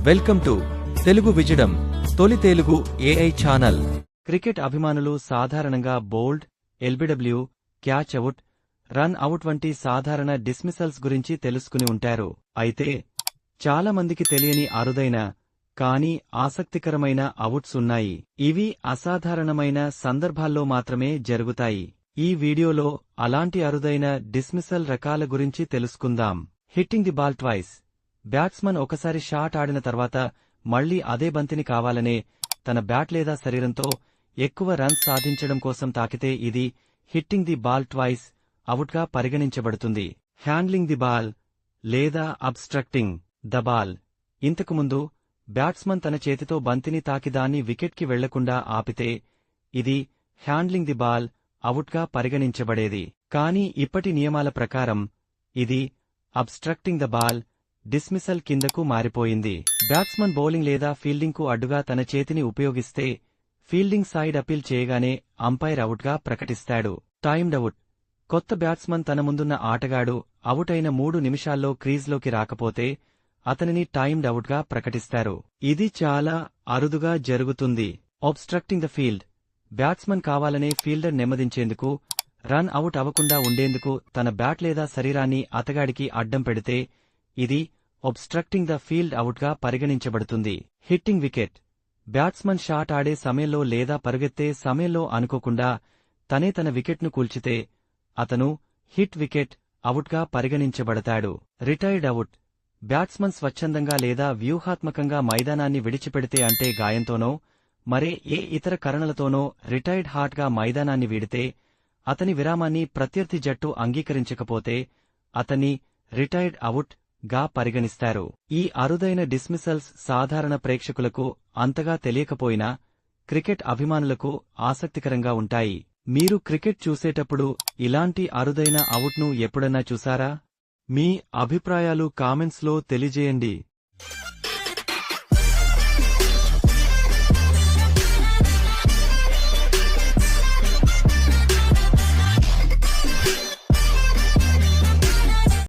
Welcome to Telugu విజడం తొలి Telugu AI channel. Cricket అభిమానులు సాధారణంగా bowled, LBW, catch out, run out వంటి సాధారణ డిస్మిసల్స్ గురించి తెలుసుకుని ఉంటారు. అయితే చాలా మందికి తెలియని అరుదైన కానీ ఆసక్తికరమైన అవుట్స్ ఉన్నాయి. ఇవి అసాధారణమైన సందర్భాల్లో మాత్రమే జరుగుతాయి. ఈ వీడియోలో అలాంటి అరుదైన డిస్మిసల్ రకాల గురించి తెలుసుకుందాం. Hitting the ball twice. Batsman ఒకసారి షాట్ ఆడిన తర్వాత మళ్లీ అదే బంతిని కావాలనే తన బ్యాట్ లేదా శరీరంతో ఎక్కువ రన్స్ సాధించడం కోసం తాకితే ఇది హిట్టింగ్ ది బాల్ ట్వైస్ అవుట్గా పరిగణించబడుతుంది. హ్యాండ్లింగ్ ది బాల్ లేదా అబ్స్ట్రక్టింగ్ ద బాల్. ఇంతకుముందు బ్యాట్స్మన్ తన చేతితో బంతిని తాకి దాన్ని వికెట్కి వెళ్లకుండా ఆపితే ఇది హ్యాండ్లింగ్ ది బాల్ అవుట్గా పరిగణించబడేది. కానీ ఇప్పటి నియమాల ప్రకారం ఇది అబ్స్ట్రక్టింగ్ ద బాల్ డిస్మిసల్ కిందకు మారిపోయింది. బ్యాట్స్మన్ బౌలింగ్ లేదా ఫీల్డింగ్కు అడ్డుగా తన చేతిని ఉపయోగిస్తే ఫీల్డింగ్ సైడ్ అపీల్ చేయగానే అంపైర్ అవుట్గా ప్రకటిస్తాడు. Timed out. కొత్త బ్యాట్స్మన్ తన ముందున్న ఆటగాడు అవుట్ అయిన 3 నిమిషాల్లో క్రీజ్లోకి రాకపోతే అతనిని టైమ్డ్ అవుట్గా ప్రకటిస్తారు. ఇది చాలా అరుదుగా జరుగుతుంది. Obstructing the field. బ్యాట్స్మన్ కావాలనే ఫీల్డర్ నెమ్మదించేందుకు, రన్ అవుట్ అవ్వకుండా ఉండేందుకు తన బ్యాట్ లేదా శరీరాన్ని అతగాడికి అడ్డం పెడితే ఇది అబ్స్ట్రక్టింగ్ ద ఫీల్డ్ అవుట్గా పరిగణించబడుతుంది. Hitting wicket. బ్యాట్స్మన్ షాట్ ఆడే సమయంలో లేదా పరుగెత్తే సమయంలో అనుకోకుండా తనే తన వికెట్ను కూల్చితే అతను హిట్ వికెట్ అవుట్గా పరిగణించబడతాడు. Retired out. బ్యాట్స్మన్ స్వచ్ఛందంగా లేదా వ్యూహాత్మకంగా మైదానాన్ని విడిచిపెడితే, అంటే గాయంతోనో మరే ఏ ఇతర కారణాలతోనో రిటైర్డ్ హాట్గా మైదానాన్ని వీడితే అతని విరామాన్ని ప్రత్యర్థి జట్టు అంగీకరించకపోతే అతన్ని రిటైర్డ్ అవుట్ గా పరిగణిస్తారు. ఈ అరుదైన డిస్మిసల్స్ సాధారణ ప్రేక్షకులకు అంతగా తెలియకపోయినా క్రికెట్ అభిమానులకు ఆసక్తికరంగా ఉంటాయి. మీరు క్రికెట్ చూసేటప్పుడు ఇలాంటి అరుదైన అవుట్ను ఎప్పుడన్నా చూసారా? మీ అభిప్రాయాలు కామెంట్స్లో తెలియజేయండి.